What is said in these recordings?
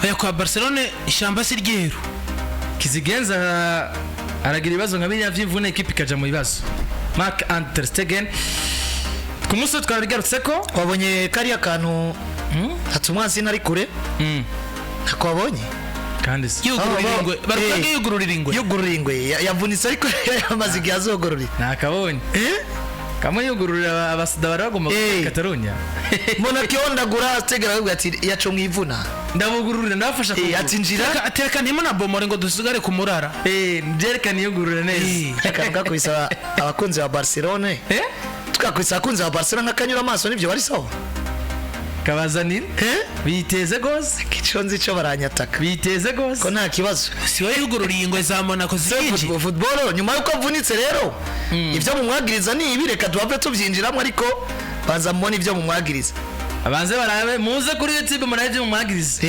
Aya kwa Barcelona ishamba si ryeru. Kizigenza aragira ibibazo nka biriya vy'imvune equipe ikaja mu bibazo. Mark Ter Stegen ku munsi twarabigarutse ko wabonye kariya kantu hatumwazi nari kure nakwabonye kandi yugururiringwe barukaga yugururiringwe yavunitse ariko yamaze igihe azogororera nakabonye kamwe yugururira abasida baragomba ku Catalonia mona kiondagura tegera avuga ati yaco mwivuna ndabugururira ndafasha ko atinjira ateka ntimo na bomore ngo dusigare ku murara byerekana yugururira neza kavuga ko bisaba abakunzi ba Barcelona tukakwisa abakunzi ba Barcelona nkakanyura amaso nivyo bari sawa kabazanira biteze gose kiconzi cyo baranyataka biteze gose ko nta kibazo siwe yugururiye ingwe za Monaco zinji football nyuma yuko avunitse rero ivyo mu mwagiriza ni ibireka duhave tuvyinjiramo ariko banza mubona ivyo mu mwagiriza abanze barabe muze kuri YouTube muraje mu mwagiriza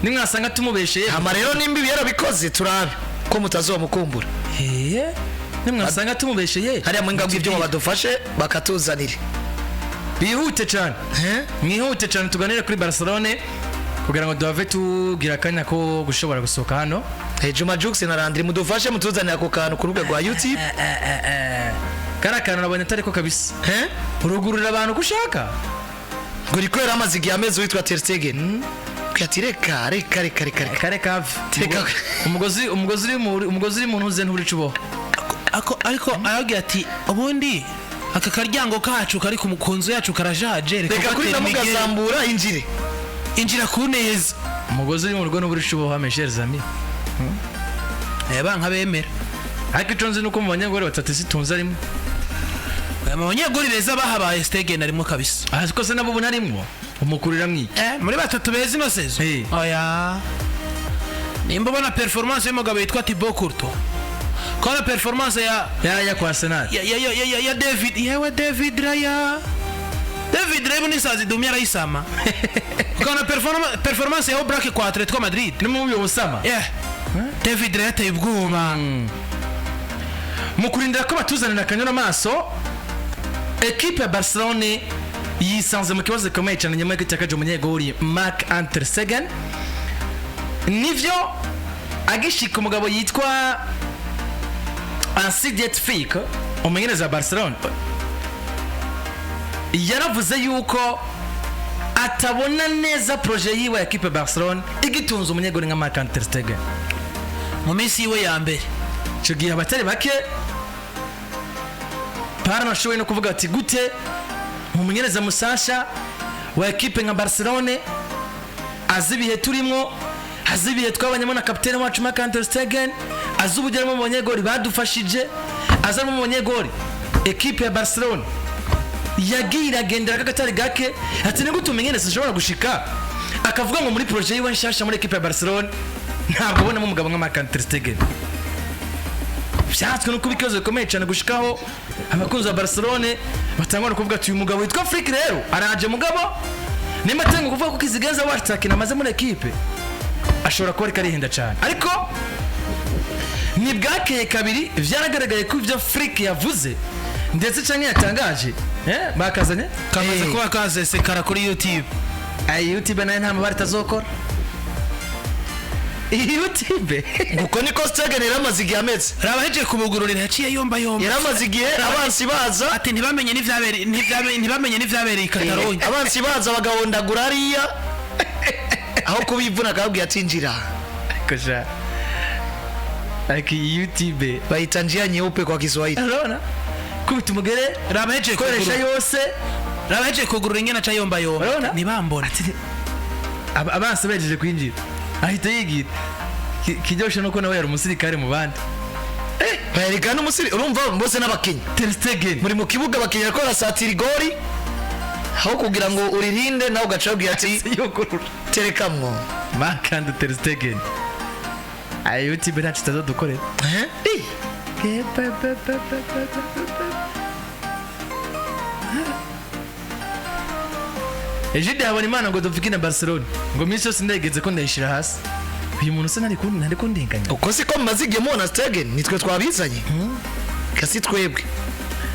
nimwasanga tumubesheye ama rero nimbi yarabikoze turabe ko mutazomukumbura nimwasanga tumubesheye hariya mu ngabwe ivyo badufashe bakatuzanira bihute cyane mwihute cyane tuganire kuri Barcelona kugira ngo duhave tugira akanya ko gushobora gusohoka hano Juma Jux na Landry mudufashe mutuzanira ako kantu ku rubuga rwa YouTube karakana nabonye atari ko kabisa urugurura abantu gushaka ngo rikwera amazi igihe amezi witwa Ter Stegen kyatireka reka umugozi uri mu ntuze nturicubo ariko aragira ati ubundi aka karyango kacu kari ku mukunzo yacu karajaje reka kuri namugazambura injira kuneza umugozi uri mu rugo n'uburishubo hamesher zami nka bemera ariko iconze nuko mu banyagore batatu situnza arimo abanyagore beza bahabaye Stegen arimo kabisa ariko se nabo bunarimo umukurira mwiki muri batatu beza ino sezo oya nimba bona performance y'umugabo yitwa Thibaut Courtois kora performance ya kwa Arsenal ya David Raya ni sazi dumia raisama kora performance ya Oblak kwa Atletico Madrid ni mu Osama David Raya tayibwuma mukurindira ko batuzanira kanyura amaso equipe ya Barcelona yisanze mu kibazo gikomeye cyane nyuma y'iko cyakaje umunyegori Mark Ter Stegen nivyo agishika umugabo yitwa Ansidiet Fik umenyereza Barcelona yaravuze yuko atabona neza projet yiwe ya equipe Barcelona igitunze umunyegori nka Mark Ter Stegen mu minsi yiwe ya mbere cyo gihe abatari bake parashowe no kuvuga ati gute umumenyereza musasha wa equipe nka Barcelona azibihe turimo azibihe twabanyemo na kapiteni wacu Mark Ter Stegen azubugeramo mu banyegori badufashije azamo mu banyegori equipe ya Barcelona yagira gendera kagatari gake ati ni gute umenyereza ashobora gushika akavuga ngo muri projet yiwe nshasha muri equipe ya Barcelona ntabwo ubonamo umugabo nka Mark Ter Stegen byatswe no kubikoze bikomeye cyane gushikaho abakunzi ba Barcelona batangwa no kuvuga ati uyu mugabo witwa Flick rero araje mugabo nimba tengo kuvuga ko Kizigenza wataka namaze muri equipe ashobora kuba ari henda cyane ariko ni bwakeye kabiri vyaragaragaye ko ivyo Flick yavuze ndetse cyane yatangaje bakazanye kamaze kuba kaze sekara kuri YouTube YouTube nayo nta mabara tazokora YouTube nguko niko Stegen yaramaze igihe ameze rabaheje kubugururira yaciye yomba yaramaze igihe abansi baza ati ntibamenye n'ivyabereye Catalonia abansi baza bagahondagura ariya aho kubivuna akababwiye ati njira koja ariko YouTube baita njia nyeupe kwa Kiswahili unaona kubita umugere rabaheje koresha yose rabaheje kugurura ingena cha yomba nibambona abansi bejeje kwinjira ahita yigira kijyoshe nuko nawe yari umusirikare mu bandi bayerikana umusiri urumva mbose n'abakinyi Ter Stegen muri mu kibuga bakinyira ko rasatira igori aho kugira ngo uririnde nawe ugacabwira ati terekamwo Mark Ter Stegen YouTube ntacu tazodukorera Ejide habona imana ngo dufike na Barcelona ngo minsi yose ndegeze ko ndayishira hasi uyu muntu se nari kundinganya uko siko mazige mona Stegen nitwe twabizanye kasi twebwe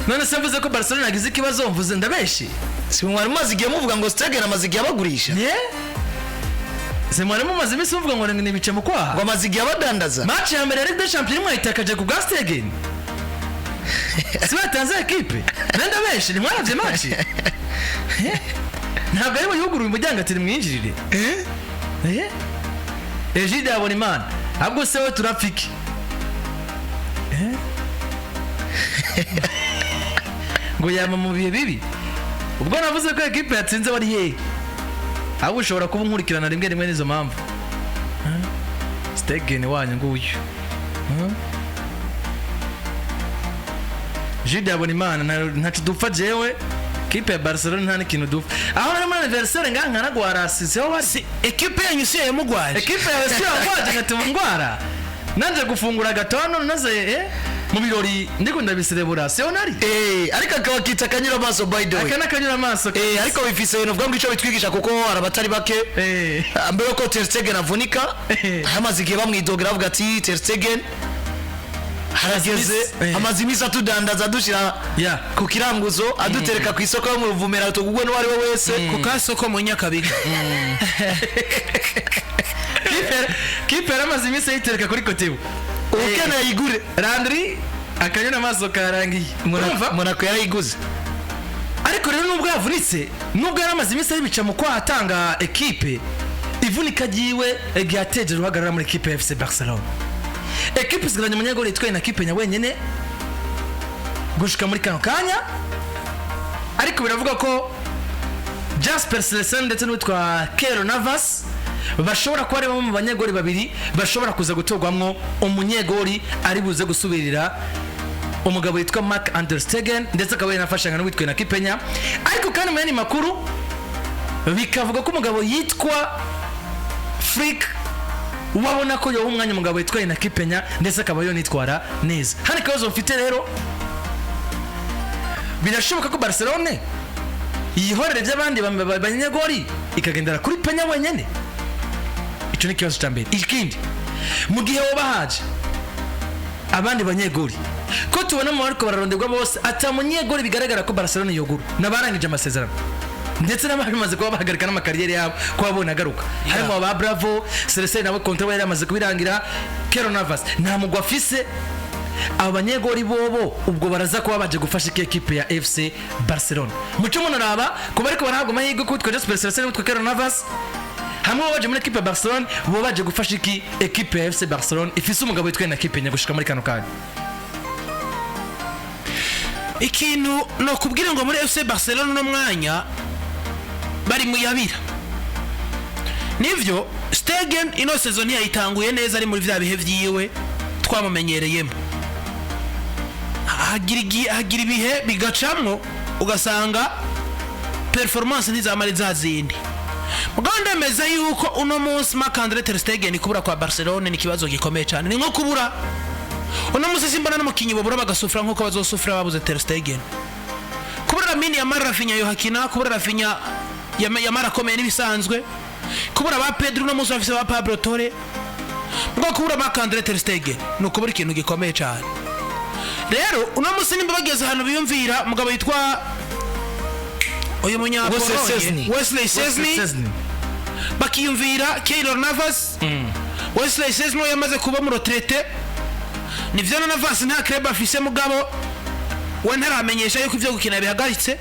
none se mvuze ko Barcelona yagize ikibazo mvuze ndabeshi si mwari mazige muvuga ngo Stegen amazige yabagurisha Semwari mu mazi misi uvuga ngo ni bice mu kwaha. ngo amazigiye abadandaza Match ya mbere ya Ligue des Champions mwayitakaje ku Gastegen. Sibatanze equipe. Nenda benshi ni mwaravye match. Ntabwo ari bayuguru umujyanga ati mwinjirire. Ejide abona Imana. Ahubwo se we turafiki. Ngo yama mu bihe bibi. Ubwo navuze ko equipe yatsinze bari he. Abo ushobora kuba nkurikirana rimwe nizo mpamvu. Stegen wanyu nguyu. Jide abona Imana ntacu dupfa jewe. Equipe ya Barcelona nta n'ikintu dupfa. Aho ari mu anniversaire ngana gwarasize ho bari. Equipe yanyu si yamugwaje. Equipe yawe si yagwaje ngatuma ngwara. Nanje gufungura gatono naze mu birori ndiko ndabiserebura Seonari. Ariko akaba kitsa kanyura amaso by the way. Akana kanyura amaso. Ariko bifise ibintu bwa ngo bitwigisha kuko arabatari bake. Mbere ko Ter Stegen avunika, amazigiye bamwidogera avuga ati Ter Stegen harageze amazimisa tudandaza dushira ku kiranguzo adutereka ku isoko yo mu ruvumera tugugwe no ari we wese ku kasoko mu Nyakabiga. Kiper amazimisa yitereka kuri kotebu. Ukena yigure Landry akanyura amaso karangiye. Monaco yarayiguze. Ariko rero nubwo yavunitse nubwo yaramazimisa yibica mu kwa atanga equipe ivunika giwe egiateje ruhagarara muri equipe ya FC Barcelona. Equipe zigiranye umunyagori yitwaye na equipe nya wenyene gushika muri kano kanya. Ariko biravuga ko Jasper Cillessen ndetse n'utwa Keylor Navas bashobora kuba ari bamwe mu banyegori babiri bashobora kuza gutorwamwo umunyegori ari buze gusubirira umugabo yitwa Mark Ter Stegen ndetse akaba yanafashanya n'uwitwe na Kipenya. Ariko kandi mu yandi makuru bikavuga ko umugabo yitwa Frick wabona ko yoba umwanya umugabo yitwaye na Kipenya ndetse akaba yonitwara neza. Hano kazo mfite rero birashoboka ko Barcelona yihorere by'abandi banyegori ikagendera kuri Penya wenyene. Ico ni kibazo cyambere. Ikindi mu gihe wobahaje abandi banyegori ko tubona mu ariko bararonderwa bose atamunyegori bigaragara ko Barcelona yoguru nabarangije amasezerano ndetse n'abamaze kuba bahagarika n'amakariyeri yabo ko babona agaruka harimo aba Bravo Cillessen nabo kontra yari amaze kubirangira Keylor Navas nta mugwa afise abanyegori bobo ubwo baraza kuba baje gufasha equipe ya FC Barcelona mucyo munaraba kuba ariko barahabwa amahirwe ko twese Cillessen n'utwa Keylor Navas hamwe baje muri equipe ya Barcelona bo baje gufasha equipe ya FC Barcelona ifise umugabo yitwaye na equipe nyagushika muri kano kanya. Ikintu no kubwira ngo muri FC Barcelona no mwanya bari mu yabira nivyo Stegen ino season yayitanguye neza ari muri vya bihe vyiwe twamumenyereyemo hagira ibihe bigacamwo ugasanga performance ntizamara zazindi muganda meza yuko uno munsi Mark Ter Stegen kubura kwa Barcelona ni kibazo gikomeye cyane ni nko kubura uno munsi simbona n'umukinyi babura bagasufra nko bazosufra babuze Ter Stegen kubura Lamine Yamal Rafinha yo hakina kubura Rafinha Yamal akomeye nibisanzwe kubura ba Pedro no munsi bafise ba Pablo Torre ngo kubura Mark Ter Stegen no kubura ikintu gikomeye cyane rero uno munsi nimba bageze hano biyumvira mugabo yitwa oyo munyapolonye Wesley Szczesny bakiyumvira Keylor Navas Wesley Szczesny yamaze kuba mu retraite nivyo na Navas nta club afise mugabo we ntaramenyesha yuko ivyo gukina bihagaritse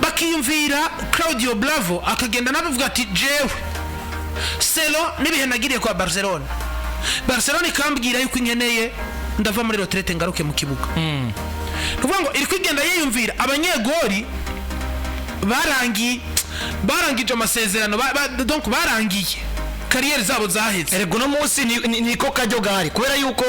bakiyumvira Claudio Bravo akagenda nabivuga ati jewe Selo nibihe nagiriye kwa Barcelona ikambwira yuko inkeneye ndava muri retraite ngaruke mu kibuga kuvuga ngo iri kwigenda yiyumvira abanyegori barangije amasezerano donc barangiye kariyeri zabo zaheze erego no munsi niko kajyo gahari kubera yuko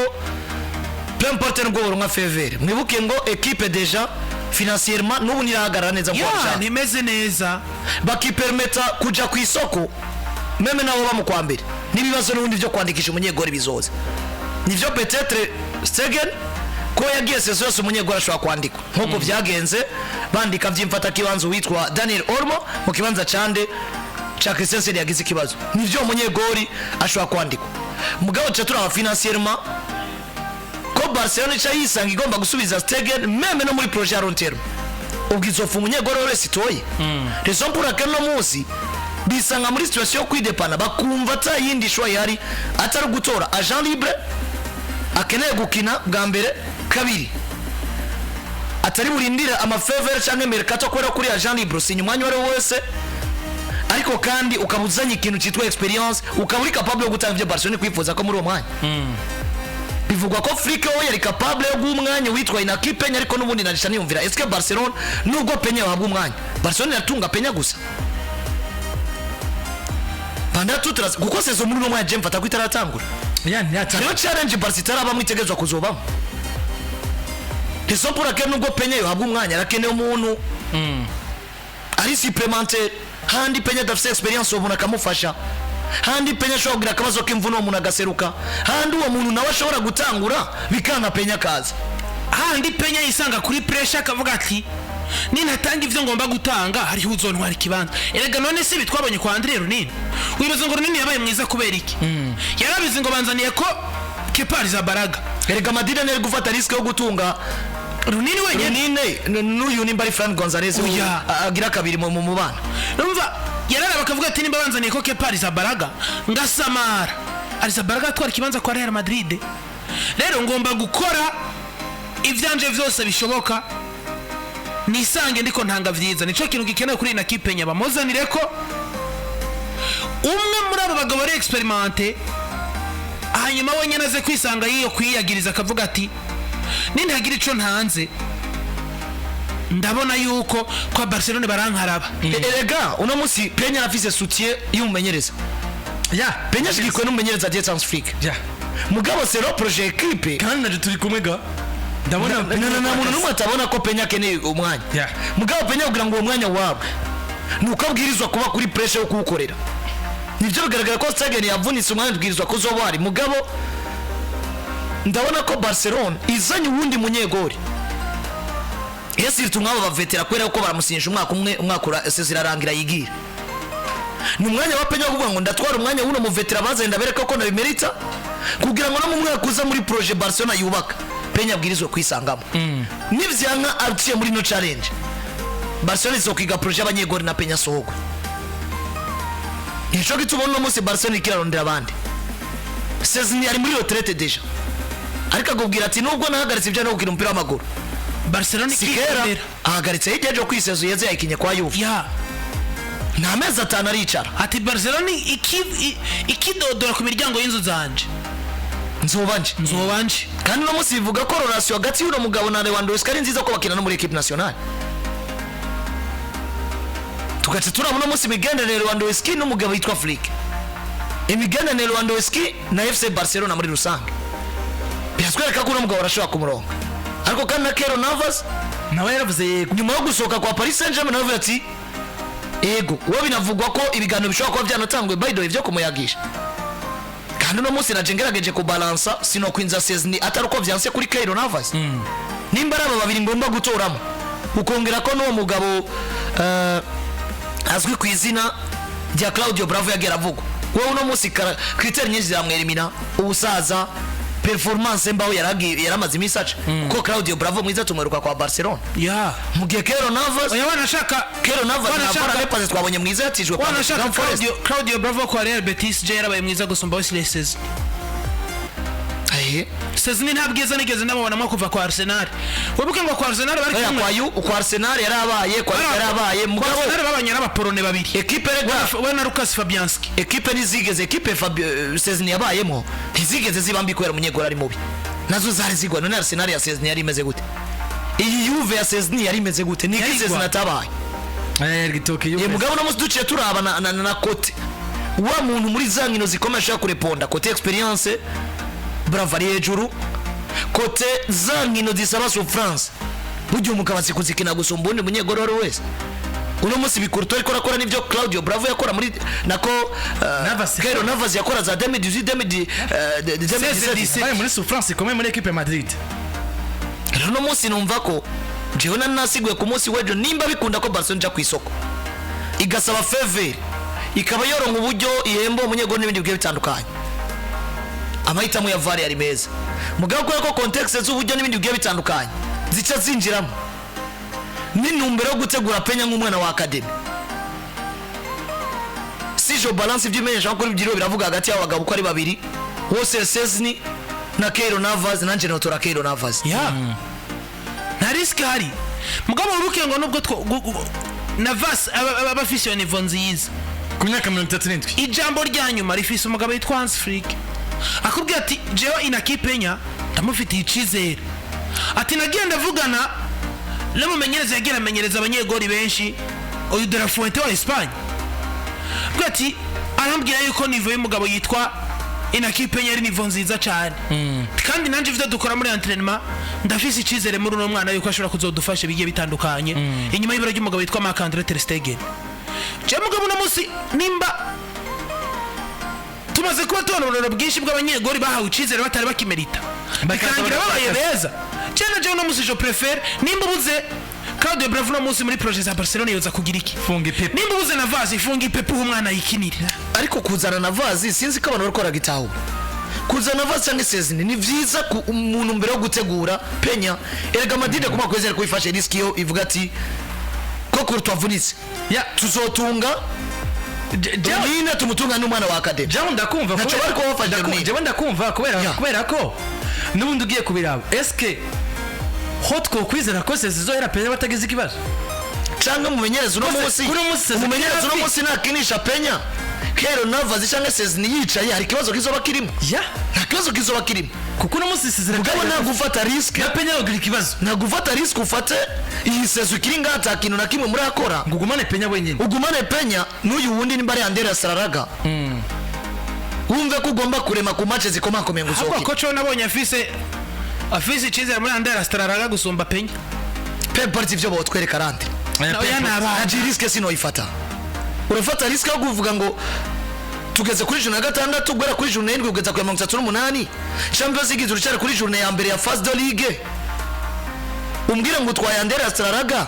peu importe ngo urumwa faveur mwibuke ngo equipe déjà financièrement n'ubu nirahagarara neza kwa nimeze neza bakipermeta kuja ku isoko meme nabo bamukwambere nibibazo n'ubundi byo kwandikisha umunyegori bizoza nivyo peut-être Stegen ko yagiye sezo yose umunyegora ashobora kwandikwa nkuko byagenze bandika byimfata kibanzo witwa Daniel Olmo mu kibanza cande cha Christensen yagize kibazo nivyo umunyegori ashobora kwandikwa mugabo cyo turaba financièrement ko Barcelona cha yisanga igomba gusubiza Stegen meme no muri projet ya long terme ubwizofu umunyegori wese toye raison pour laquelle no munsi bisanga muri situation yo kwidepana bakumva atayindi shwa yari atari gutora agent libre akeneye gukina bwa mbere kabiri atari burindira amafavor cyangwa mercato kwera kuri agent libre si nyumwanya wari wese ariko kandi ukabuzanye ikintu cyitwa experience ukaburi capable yo gutanga ibyo Barcelona kwifuza ko muri uwo mwanya bivugwa ko Flick we yari capable yo guumwanya witwa Inaki Peña ariko nubundi narisha niyumvira est-ce que Barcelona nubwo Peña wahabwa umwanya Barcelona yatunga Peña gusa banda tutras kuko sezo muri uwo mwanya je mfata kwitaratangura yani yo challenge Barcelona bamwitegezwa kuzobamo raison pour laquelle nubwo Peña yohabwa umwanya arakeneye umuntu ari supplémentaire handi Peña dafise experience ubona kamufasha handi Peña ashobora kugira akabazo k'imvuno umuntu agaseruka handi uwo muntu nawe ashobora gutangura bikanga Peña kaza handi Peña yisanga kuri pressure akavuga ati ninatanga ivyo ngomba gutanga hari uzontwara ikibanza erega none si bitwabonye kwa Andre Runini wibaza ngo Runini yabaye mwiza kubera iki yarabize ngo banzaniye ko Kepa Arrizabalaga erega Madrid nari gufata risk yo gutunga Runini wenyine n'uyu nimba ari Fran Gonzalez agira kabiri mu mubana numva yarara bakavuga ati nimba banzaniye ko Kepa Arrizabalaga ngasamara Arrizabalaga atwara ikibanza kwa Real Madrid rero ngomba gukora ivyanje vyose bishoboka nisange ndiko ntanga vyiza nico kintu gikenewe kuri Inaki Peña bamuzanire ko umwe muri abo bagabo bari experimente hanyuma wenyine aze kwisanga yiyo kwiyagiriza akavuga ati nintagira ico ntanze ndabona yuko kwa Barcelona barankaraba erega uno musi Peña afise soutien y'umumenyereza Peña shigikwe n'umumenyereza de Transfrique mugabo c'est le projet équipe kandi naje turi kumwe ga ndabona na muntu numwe atabona ko Peña keneye umwanya mugabo Peña kugira ngo uwo mwanya wabo nuko abwirizwa kuba kuri pressure yo kuwukorera nivyo bigaragara ko Stegen yavunitse umwanya abwirizwa ko zoba ari mugabo ndabona ko Barcelona izanye uwundi munyegori yesi tumwabo bavetera kwera uko baramusinyisha umwaka umwe umwaka sezirarangira yigira ni umwanya wa Peña kuvuga ngo ndatwara umwanya wuno muvetera bazenda bereka ko nabimerita kugira ngo no mu mwaka uza muri projet Barcelona yubaka Peña abwirizwa kwisangamo nivyanka aciye muri no challenge Barcelona izokwiga projet abanyegori na Peña sohogwe nico gitubona no munsi Barcelona ikirarondera abandi Szczesny ari muri retraite deja ariko akubwira ati nubwo nahagaritse ibyo no gukina umupira w'amaguru Barcelona ikikera ahagaritse yigeje kwisezo yeze yakinye kwa Juve nta mezi atanu aricara ati Barcelona ikidodora ku miryango y'inzu zanje nzobanje kandi no musi bivuga ko relation hagati y'uno mugabo na Lewandowski ari nziza ko bakina no muri equipe nationale tugace turabona musi migendere Lewandowski n'umugabo yitwa Flick imigendere Lewandowski na FC Barcelona muri rusange biratwereka ko uno mugabo arashobora kumuronga ariko kandi na Keylor Navas nawe yaravuze yego nyuma yo gusohoka kwa Paris Saint-Germain nawe ati ego uwo binavugwa ko ibiganiro bishobora kuba byanatangwe by the way byo kumuyagisha kandi no munsi najengerageje ku balance sino kwinza Szczesny atari uko vyanse kuri Keylor Navas nimba aba babiri ngomba gutoramo ukongera ko no mugabo azwi ku izina rya Claudio Bravo yagera avuga wowe uno munsi critère nyinshi ziramwerimina ubusaza performance mbaho yaramaze imisaca kuko Claudio Bravo mwiza tumweruka kwa Barcelona mugihe Keylor Navas wanashaka Keylor Navas na Lepas twabonye mwiza yatijwe kwa Claudio Bravo kwa Real Betis je yarabaye mwiza gusumba Wesley Szczesny Szczesny ntabwiza nigeze nabona mo kuva kwa Arsenal webuke ngo kwa Arsenal bari kumwe kwa Arsenal yarabaye mugabo Arsenal babanye n'abaporone babiri equipe we na Lucas Fabianski equipe nizigeze equipe Szczesny yabayemo ntizigeze zibambi kwera munyegora ari mubi nazo zari zigwa none Arsenal ya Szczesny yari imeze gute iyi Juve ya Szczesny yari imeze gute ni Szczesny natabaye gitoke Juve mugabo no musi duciye turaba na kote wa muntu muri zankino zikomesha kureponda kote experience Bravo ari hejuru kote zankino zisaba souffrance buryo umukabasi kuzikina gusumba undi munyegoro wari wese uno musi bikurto ariko rakora nivyo Claudio Bravo yakora muri nako Keylor Navas yakora za 2018 2017 muri souffrance ikomeye muri equipe Madrid uno musi numva ko jewe nanasiguye ku musi wejo nimba bikunda ko Barcelona ja kwisoko igasaba favor ikaba yoronka uburyo ihembo umunyegoro n'ibindi bigiye bitandukanye amahitamo ya VAR ari meza mugabo ko context z'uburyo n'ibindi bigiye bitandukanye zica zinjiramo ni numbero yo gutegura Peña nk'umwana wa academy official balance by'imenyesha kuri byiro biravuga hagati y'abagabo ko ari babiri wose Sesni na Keiro Navas na Genotora Keiro Navas nta risk hari mugabo uruke ngo nubwo Navas abafise niveau nziza ku myaka 37 ijambo rya nyuma rifise umugabo yitwa Hans Flick akubwira ati jewe inakipenya ndamufitiye icizere ati nagiye ndavugana n'umumenyereza yagira amenyereza abanyegori benshi uyu de la Fuente wa Espagne ati arambwira yuko niveau y'umugabo yitwa inakipenya ari niveau nziza cyane kandi nanje ivyo dukora muri entraînement ndafise icizere muri uno mwana yuko ashobora kuzodufasha bigiye bitandukanye inyuma y'ibiro ry'umugabo yitwa Marc-André ter Stegen je mugabo na musi nimba tumaze kuba tubona uburoro bwinshi bw'abanyegori bahawe icizere batari bakimerita bikarangira babaye beza cyane je uno musi je préfère nimba ubuze Claudio Bravo no musi muri projet za Barcelona yoza kugira iki funga ipepe nimba ubuze Navas ifunga ipepe umwana yikinirira ariko kuzana Navas sinzi ko abantu bakora gitaho kuzana Navas cyangwa Sesni ni vyiza ku umuntu mbere yo gutegura penya erega Madrid kuma kwezera kwifashe risk yo ivuga ati ko Courtois avunitse ya tuzotunga Jamina tumutunga n'umwana wa academy jaho ndakumva naco bariko bafashe ni jaho ndakumva kubera ko nubundi ugiye kubiraba eske hotko kwizera ko zizohera penya batagize ikibazo cyangwa mumenyereza uno munsi mumenyereza uno munsi nakinisha penya Keiro Navas cyangwa Sesni yicaye hari kibazo kizoba kirimo ya nta kibazo kizoba kirimo kuko uno munsi sizira mugabo nta gufata risk ya penya yogira ikibazo nta gufata risk ufate iyi sezo kiringa atakintu na kimwe muri akora ngugumane penya wenyine ugumane penya n'uyu wundi nimba ari Andrea Sararaga wumve ko ugomba kurema ku match zikomakomeye ngo uzoke ko cyo nabonye afise icizere muri Andrea Sararaga gusumba penya Pep party ivyo botwereka rande nta risk sinoyifata urafata risk yo kuvuga ngo tugeze kuri june ya gatandatu gwera kuri june 7 ugeza kuri 38 Champions League turicare kuri june ya mbere ya Phase de Ligue umbwire ngo twaye Andrea Sararaga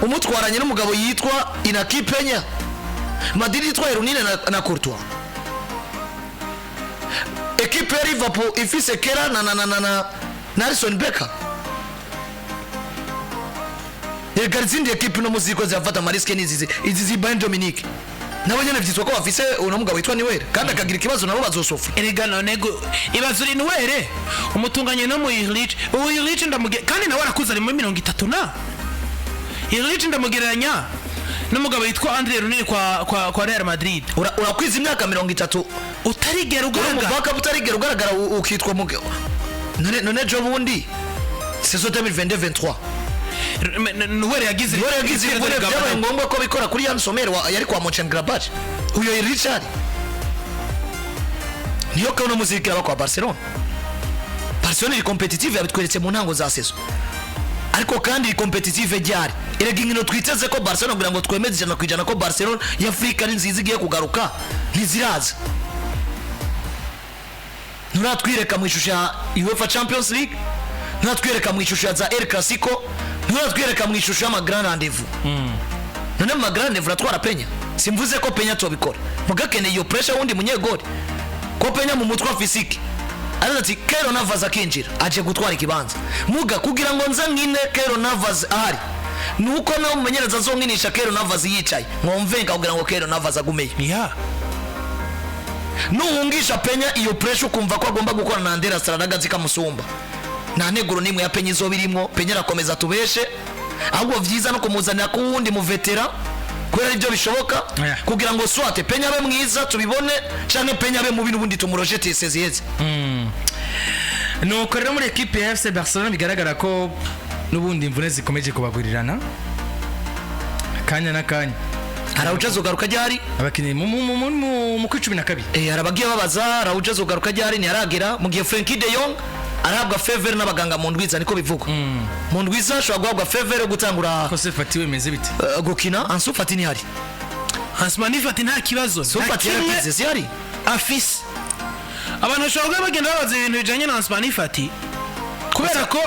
umutwaranye n'umugabo yitwa Inaki Penya Madrid yitwa Runine na Courtois equipe ya Liverpool ifise Kera na Alisson Becker Garzindi equipe no muziko zafata mariske nizizi izi Bayern Dominique nabo nyene vyitwa ko bafise uno mugabo witwa Niwere kandi akagira ikibazo nabo bazosofra erega none ibazo ri Niwere umutunganye no mu Ilic ndamuge kandi nawe arakuza ari muri 30 na Ilic ndamugereranya n'umugabo yitwa Andre Runini kwa Real Madrid urakwiza imyaka 30 utarigera ugaragara ukitwa mugabo none jo bundi saison 2022-23 Niwere yagize byabaye ngombwa ko bikora kuri Jan Sommer yari kwa Mönchengladbach uyo Richard niyo kauna muzikira kwa Barcelona iri competitive yabitweretse mu ntango za saison ariko kandi iri competitive ryari erega inkino twiteze ko Barcelona kugira ngo twemeze ijana kwijana ko Barcelona ya Afrika ari nziza igiye kugaruka ntiziraza nuratwireka mu ishusho ya UEFA Champions League nuratwireka mu ishusho za El Clasico nuratwireka mu ishusho y'ama grand rendez-vous none ma grand rendez-vous ratwara penya simvuze ko penya tobikora mugakene iyo pressure wundi munyegori ko penya mu mutwa physique arati Keiro Navas akinjira aje gutwara ikibanza muga kugira ngo nza nkine Keiro Navas ahari nuko nawe mumenyereza zonkinisha Keiro Navas yicaye nkomvenga kugira ngo Keiro Navas agumeye nuhungisha penya iyo pressure kumva ko agomba gukora na Andrea Sararaga zikamusumba nta neguro nimwe ya penya izo birimo penya rakomeza tubeshe ahubwo vyiza no kumuzanira ku wundi mu veteran kubera ibyo bishoboka kugira ngo swate penya abe mwiza tubibone cyane penya abe mu bintu bundi tumurojete seziyeze nuko rero muri equipe ya FC Barcelona bigaragara ko nubundi imvune zikomeje kubagurirana kanya na kanya Araujazo garuka ryari abakinyi mu ku 12 arabagiye babaza Araujazo garuka ryari ni aragera mu gihe Frenkie de Jong arabwa favor n'abaganga mu ndwiza niko bivuga mu ndwiza ashobora guhabwa favor yo gutangura ko se fatiwe meze bite gukina Ansu Fati ni hari Hasmani Fati nta kibazo Ansu Fati yagize yari afise abantu bashobora bagenda babaza ibintu bijanye na Hasmani Fati kubera ko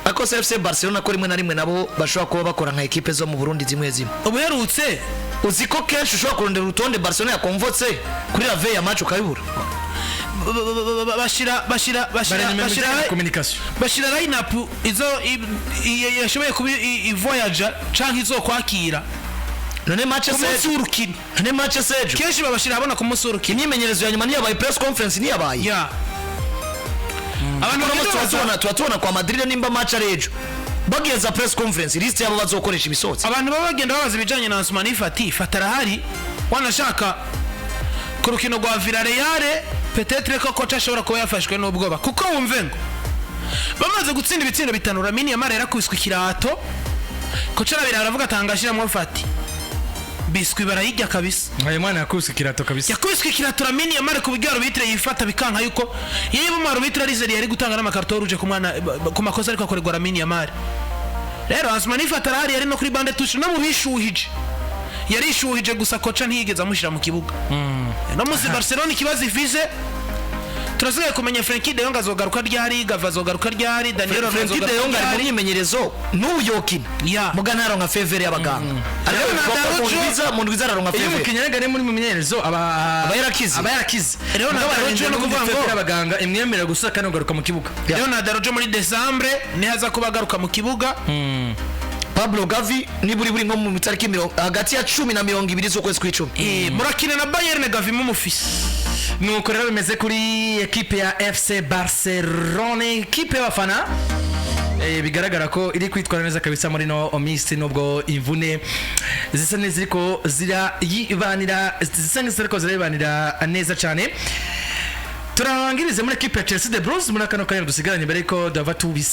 ako FC Barcelona ko rimwe na rimwe nabo bashobora kuba bakora nka equipe zo mu Burundi zimwe zimwe ubuherutse uziko kenshi ushobora kurondera urutonde Barcelona yakonvotse kuri la veille ya match ukabibura bashira lineup izo yashoboye kuba voyager canke izo kwakira none match ku munsi sejo w'urukino none match sejo kenshi babashira abona ku munsi w'urukino imyimenyerezo ya nyuma niyo yabaye press conference niyo yabaye ya abantu turatubona kwa Madrid nimba match arejo bageza press conference list yabo bazokoresha ibisotsi abantu baba bagenda babaza ibijanye na Ousmane fatarahari wanashaka ku rukino rwa Villarreal peut-être ko kocha ashobora kuba yafashwe n'ubwoba kuko wumve ngo bamaze gutsinda ibitsindo bitanu Lamine Yamal yarakubiswe ikirato kocha aravuga atangashiramo Fati biswi barayijya kabisa ayo mwana yakubiswe ikirato kabisa yakubiswe ikirato Lamine Yamal ku bigaro bitire yifata bikanka yuko yewe mu arbitro Rizeri yari gutanga n'amakarto y'uruje ku mwana ku makosa ariko akorerwa Lamine Yamal rero Ousmane fatarahari yari no kuri bande touche no mu bishuhije yarishuhije gusa kocha ntiyigeze amushira mu kibuga no muzi Barcelona ikibazo ifise turasigaye kumenya Frenkie de Jong azogaruka ryari Gava azogaruka ryari Daniel Ronaldo Frenkie de Jong ari mu myimenyerezo n'uyokina muganaro nka faveur y'abaganga mu ndwiza araronka faveur umukinnyi yagane muri mu myimenyerezo aba yarakize rero Ronaldo no kuvuga ngo abaganga imwemerera gusa kandi ugaruka mu kibuga rero Ronaldo muri Decembre nihaza kuba agaruka mu kibuga Pablo Gavi ni buri nko mu mitariki hagati ya 10 na 20 z'ukwezi kw'icumi murakina na Bayern Gavi mu mufisi nuko rero bimeze kuri equipe ya FC Barcelona equipe y'abafana bigaragara ko iri kwitwara neza kabisa muri no omisi nubwo imvune zisa neziko zirayibanira neza cyane turangirize muri equipe ya Chelsea the Blues muri kano kanya dusigaranye mbere ko dava tubisa